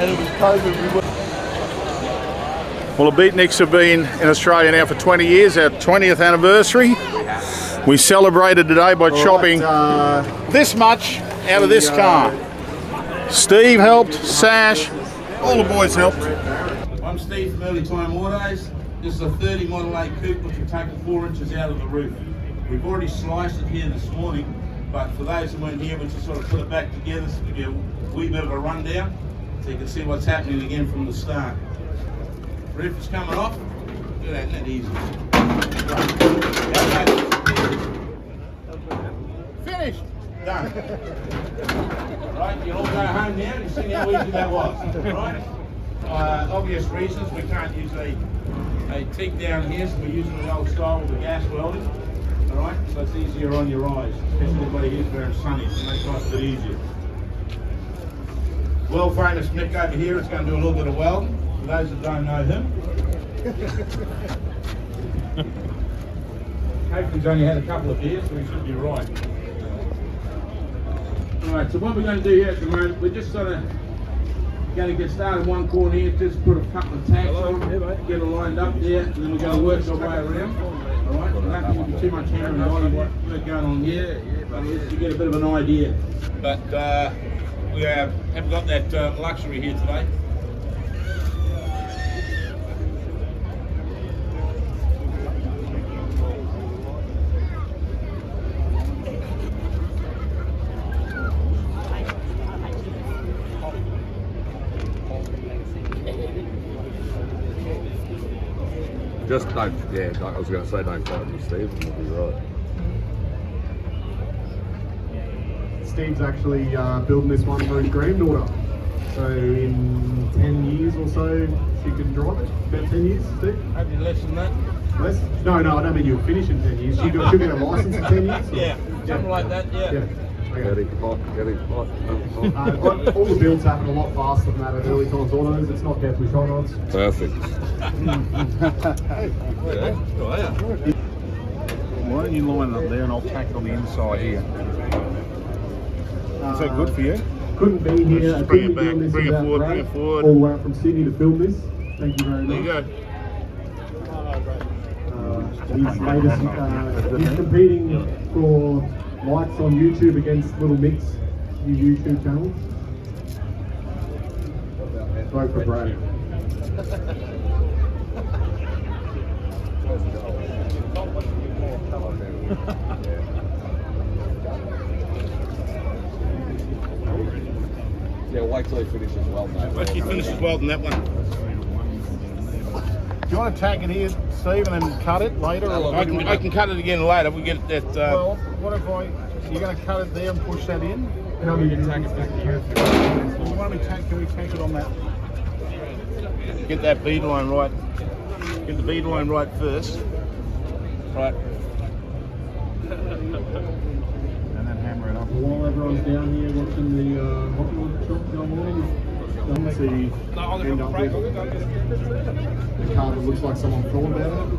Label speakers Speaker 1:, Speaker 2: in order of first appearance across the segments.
Speaker 1: and it was COVID.
Speaker 2: Well, the beatniks have been in Australia now for 20 years, our 20th anniversary. We celebrated today by chopping this much out of this car. Steve helped, Sash, all the boys helped.
Speaker 3: I'm Steve from Early Time Autos. This is a 30 Model 8 coupe which we've taken 4 inches out of the roof. We've already sliced it here this morning, but for those who weren't here, we just sort of put it back together to give you a wee bit of a rundown so you can see what's happening again from the start. Roof is coming off. Look at that, isn't that easy? Right. Finished. Done. Right, you'll all go home now and see how easy that was. Right? Obvious reasons, we can't use a teak down here, so we're using the old style with the gas welding. Alright, so it's easier on your eyes, especially everybody here's where it's sunny, so it makes life a bit easier. World famous Mick over here is going to do a little bit of welding. For those that don't know him. Hopefully he's only had a couple of beers, so he should be right. Alright, so what we're going to do here at the moment, we're just sort of going to get started one corner here, just put a couple of tags on, get it lined up there, and then we're going to work our way around. Alright, we don't give you too much hammer and body work going on here, but you get a bit of an idea. But we haven't got that luxury here today.
Speaker 4: Just don't, yeah, I was going to say don't fight with Steve, and we'll be right.
Speaker 1: Steve's actually building this one for his granddaughter. So in 10 years or so, she can drive it. About 10 years, Steve?
Speaker 3: Maybe less than that.
Speaker 1: Less? No, I don't mean you'll finish in 10 years. She'll get a license in 10 years? Or?
Speaker 3: Yeah, something like that, yeah.
Speaker 1: Okay.
Speaker 4: Getting hot.
Speaker 1: All the builds happen a lot faster than that at Early Times Autos. It's not death with shot odds.
Speaker 4: Perfect.
Speaker 2: Why don't you line it up there and I'll tack it on the inside here. Is that good for you?
Speaker 1: Couldn't be here.
Speaker 2: Just bring it back, bring it forward,
Speaker 1: All the way up from Sydney to film this. Thank you very much.
Speaker 2: There you go.
Speaker 1: He's competing for likes on YouTube against Little Mick's new YouTube channel. Vote for Brad.
Speaker 4: Yeah, wait till he finishes welding.
Speaker 3: Once he finishes welding that one.
Speaker 2: Do you want to tack it here, Steve, and then cut it later?
Speaker 3: I can cut it again later. We get that.
Speaker 2: Well, what if you're going to cut it there and push that in?
Speaker 1: How many you tack it back here?
Speaker 2: Well, why don't we tack it on that?
Speaker 3: Get that bead line right. Get the bead line right first. Right.
Speaker 2: And then hammer it up.
Speaker 1: While everyone's down here watching the hot rod shop go on, don't see end up with the car that looks like someone thought about it.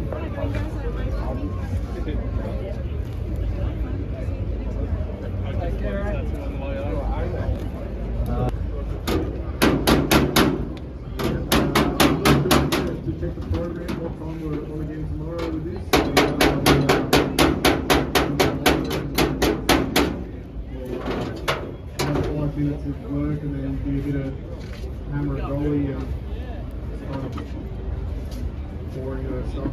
Speaker 1: To check the program, what time we're on again tomorrow with this. Five minutes of work and then do a bit of hammer and dolly and kind of pouring the stuff.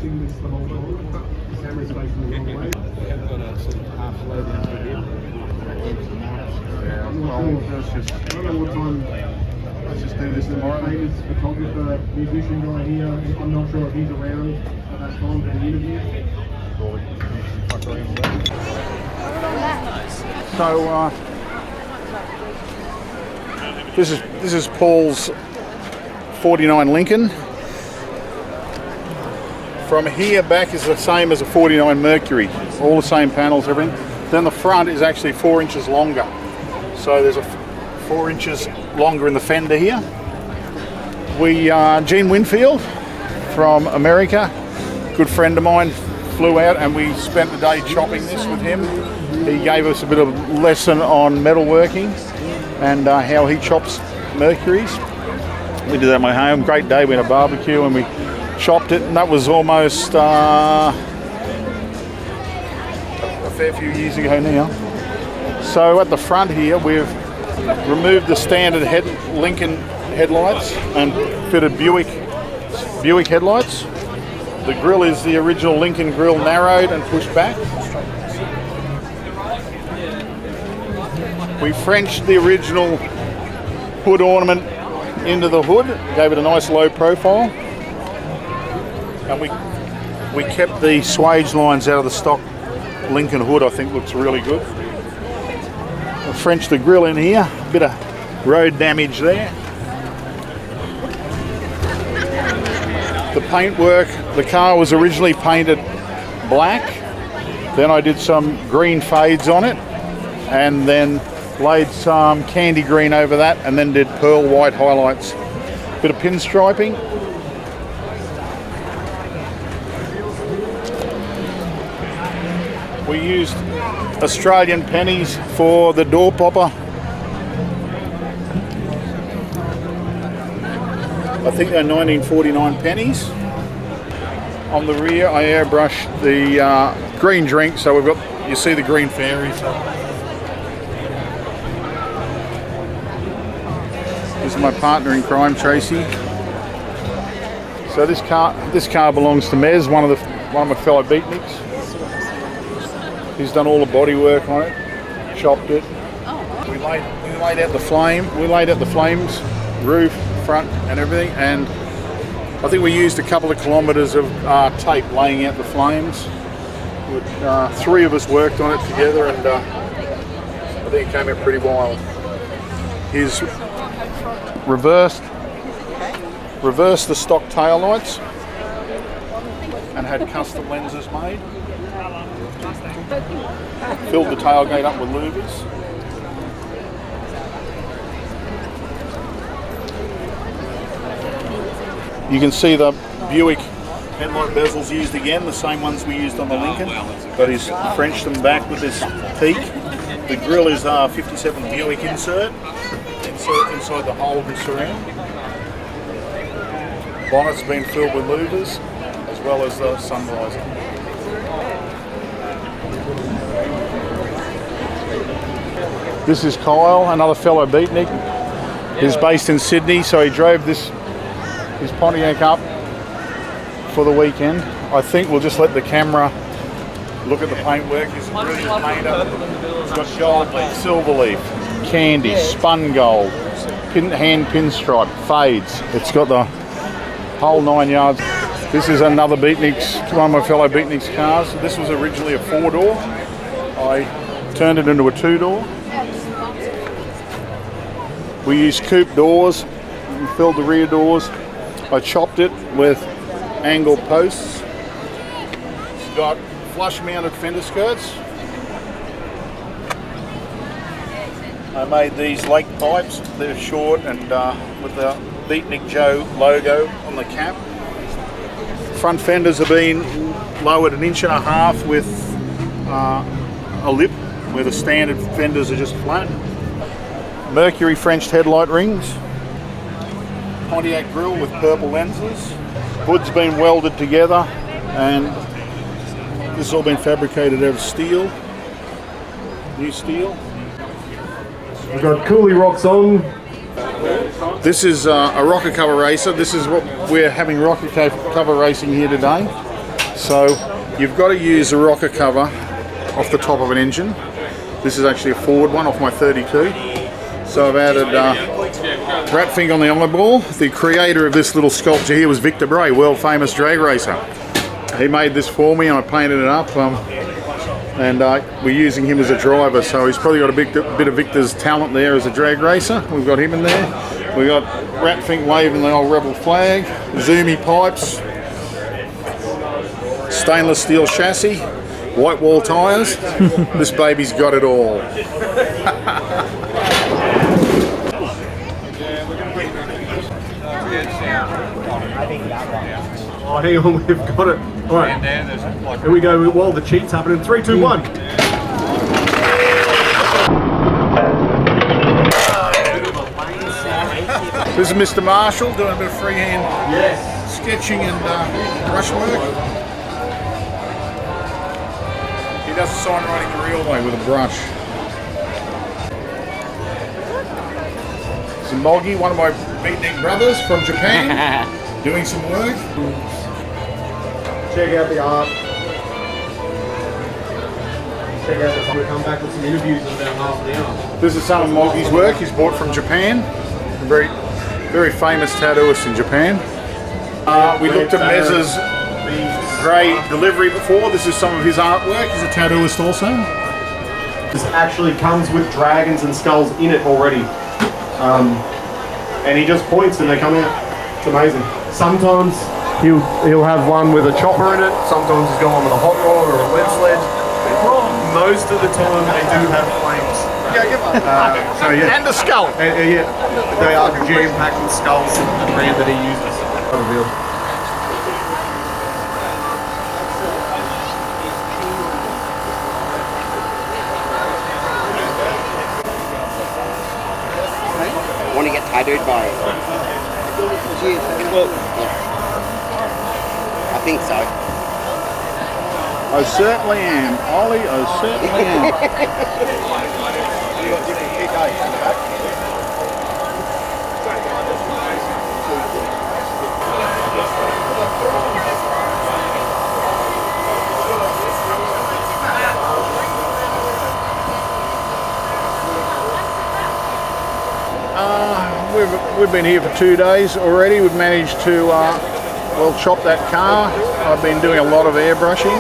Speaker 1: watching this the whole time. The camera's facing the wrong way. I'm not sure. I don't know what time. Let's just do this tomorrow. Famous photographer, musician guy here. I'm not sure if he's around at that time for the interview.
Speaker 2: So this is Paul's 49 Lincoln. From here back is the same as a 49 Mercury. All the same panels, everything. Then the front is actually 4 inches longer. So there's a 4 inches longer in the fender here. Gene Winfield from America, good friend of mine, flew out and we spent the day chopping this with him. He gave us a bit of a lesson on metalworking and how he chops Mercuries. We did that at my home. Great day. We had a barbecue and we chopped it, and that was almost a fair few years ago now. So at the front here, we've removed the standard Lincoln headlights and fitted Buick headlights. The grille is the original Lincoln grille, narrowed and pushed back. We Frenched the original hood ornament into the hood, gave it a nice low profile, and we kept the swage lines out of the stock Lincoln hood. I think looks really good. We Frenched the grille in here, a bit of road damage there. The paintwork, the car was originally painted black, then I did some green fades on it, and then laid some candy green over that, and then did pearl white highlights. Bit of pinstriping. We used Australian pennies for the door popper. I think they're 1949 pennies. On the rear, I airbrushed the green drink, so we've got, you see the green fairies. This is my partner in crime, Tracy. So this car belongs to Mez, one of my fellow beatniks. He's done all the body work on it, chopped it. We laid out the flame. We laid out the flames, roof, front, and everything. And I think we used a couple of kilometres of tape laying out the flames. Three of us worked on it together, and I think it came out pretty wild. He's reversed the stock tail lights and had custom lenses made. Filled the tailgate up with louvers. You can see the Buick headlight bezels used again, the same ones we used on the Lincoln, but he's Frenched them back with this peak. The grille is 57 Buick insert inside the hole and surround. Bonnet's been filled with louvers, as well as the sun visor. This is Kyle, another fellow beatnik. He's based in Sydney, so he drove his Pontiac up for the weekend. I think we'll just let the camera look at the paintwork. It's a brilliant painter. It's got gold leaf, silver leaf, candy, spun gold, hand pinstripe, fades. It's got the whole 9 yards. This is another beatnik's, one of my fellow beatnik's cars. This was originally a 4-door. I turned it into a 2-door. We used coupe doors and filled the rear doors. I chopped it with angled posts. It's got flush mounted fender skirts. I made these lake pipes. They're short and with the Beatnik Joe logo on the cap. Front fenders have been lowered 1.5 inches with a lip where the standard fenders are just flat. Mercury Frenched headlight rings. Pontiac grille with purple lenses. Hood's been welded together, and this has all been fabricated out of steel. New steel.
Speaker 1: We've got Cooly Rocks On.
Speaker 2: This is a rocket cover racer. This is what we're having rocket cover racing here today. So you've got to use the rocker cover off the top of an engine. This is actually a Ford one off my 32. So I've added rat finger on the eyeball. The creator of this little sculpture here was Victor Bray, world famous drag racer. He made this for me and I painted it up. And we're using him as a driver, so he's probably got a bit of Victor's talent there as a drag racer. We've got him in there. We've got Ratfink waving the old rebel flag, zoomy pipes, stainless steel chassis, white wall tyres. This baby's got it all.
Speaker 1: Oh, hang on, we've got it. All right, here we go while the cheat's happening. 3, 2, 1.
Speaker 2: This is Mr. Marshall doing a bit of freehand sketching and brushwork. He does the sign writing the real way with a brush. This is Moggy, one of my beatnik brothers from Japan, doing some work.
Speaker 1: Check out the art. Check out the. We'll come back with some interviews in about half an hour.
Speaker 2: This is some of Moggy's work he's bought from Japan. A very, very famous tattooist in Japan. We looked at Mez's grey delivery before. This is some of his artwork. He's a tattooist also.
Speaker 1: This actually comes with dragons and skulls in it already. And he just points and they come out. It's amazing. Sometimes he'll have one with a chopper in it. Sometimes he's got one with a hot rod or a lead sledge. Most of the time they do have flames. So yeah.
Speaker 2: And a skull.
Speaker 1: Yeah, they are jam-packed with skulls and the brand that he uses.
Speaker 5: Want to get tattooed by it? I think so.
Speaker 2: I certainly am. Ollie, I certainly am. We've been here for 2 days already. We've managed to well chop that car. I've been doing a lot of airbrushing.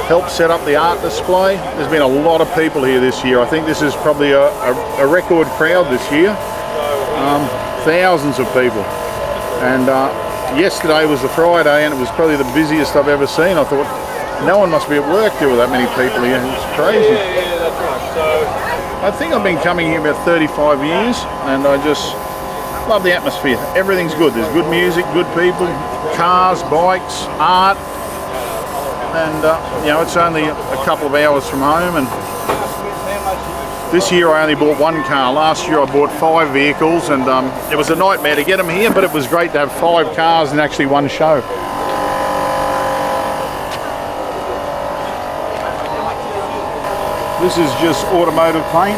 Speaker 2: Helped set up the art display. There's been a lot of people here this year. I think this is probably a record crowd this year. Thousands of people. And yesterday was the Friday and it was probably the busiest I've ever seen. I thought, no one must be at work here with that many people here. It's crazy. I think I've been coming here about 35 years and I just love the atmosphere. Everything's good. There's good music, good people, cars, bikes, art. And you know, it's only a couple of hours from home, and this year I only bought one car. Last year I bought 5 vehicles, and it was a nightmare to get them here, but it was great to have 5 cars in actually one show. This is just automotive paint.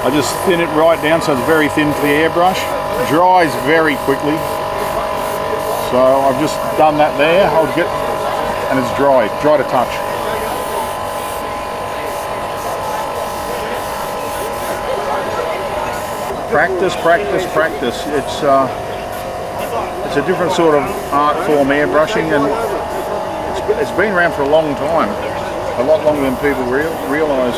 Speaker 2: I just thin it right down so it's very thin for the airbrush. It dries very quickly. So I've just done that there. And it's dry to touch. Practice, practice, practice. It's a different sort of art form, airbrushing, and it's been around for a long time. A lot longer than people realise.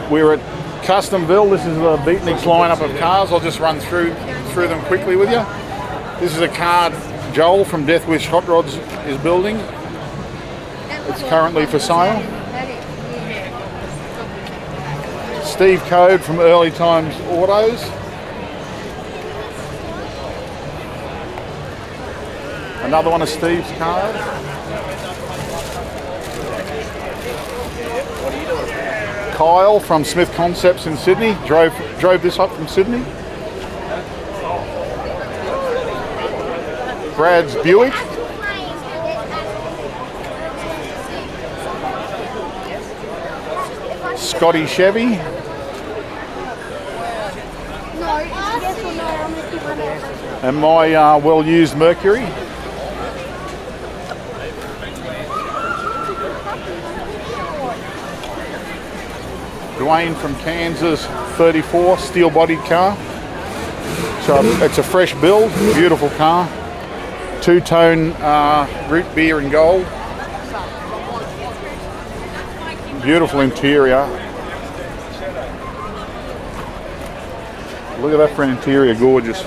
Speaker 2: We're at Customville. This is the Beatnik's lineup of cars. I'll just run through them quickly with you. This is a car Joel from Death Wish Hot Rods is building. It's currently for sale. Steve Code from Early Times Autos. Another one of Steve's cars. Kyle from Smith Concepts in Sydney. Drove this up from Sydney. Brad's Buick. Scotty Chevy. And my well-used Mercury. Dwayne from Kansas, 34, steel-bodied car. So it's a fresh build, beautiful car. Two-tone root beer and gold. Beautiful interior. Look at that for an interior, gorgeous.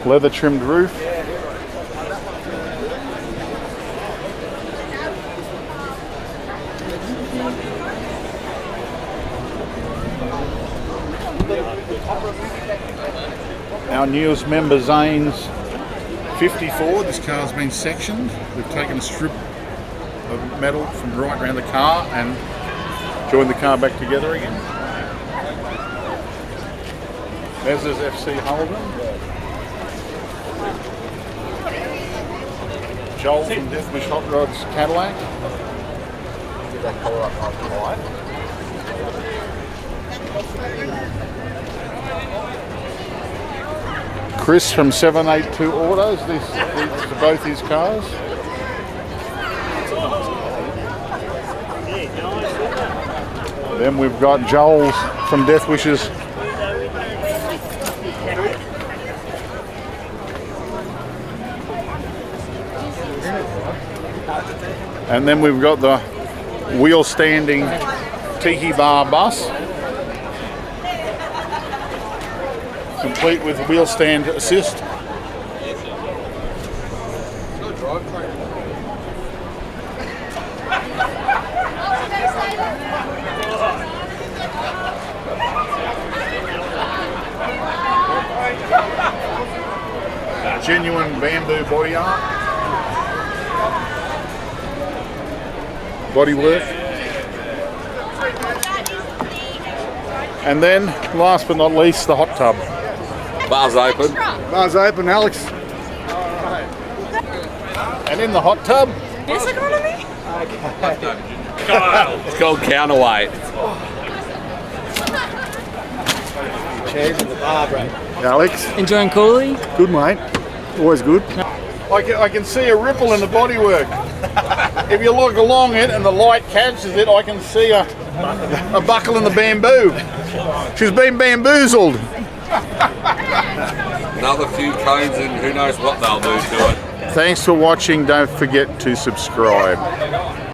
Speaker 2: Leather trimmed roof. Our newest member, Zane's 54. This car's been sectioned. We've taken a strip of metal from right around the car and joined the car back together again. There's his FC Holden. Joel from Deathwish Hot Rods Cadillac. Chris from 782 Autos. These are both his cars. Then we've got Joel's from Death Wishes. And then we've got the wheel standing Tiki Bar bus, complete with wheel stand assist. Genuine bamboo body art. Bodywork. And then, last but not least, the hot tub.
Speaker 4: Bar's open.
Speaker 2: Bar's open, Alex. And in the hot tub.
Speaker 5: Yes, economy?
Speaker 4: It's called counterweight.
Speaker 6: Cheers at the bar, bro.
Speaker 2: Alex.
Speaker 5: Enjoying Cooly?
Speaker 2: Good, mate. Always good. I can see a ripple in the bodywork. If you look along it and the light catches it, I can see a buckle in the bamboo. She's been bamboozled.
Speaker 4: Another few cones and who knows what they'll do to it.
Speaker 2: Thanks for watching. Don't forget to subscribe.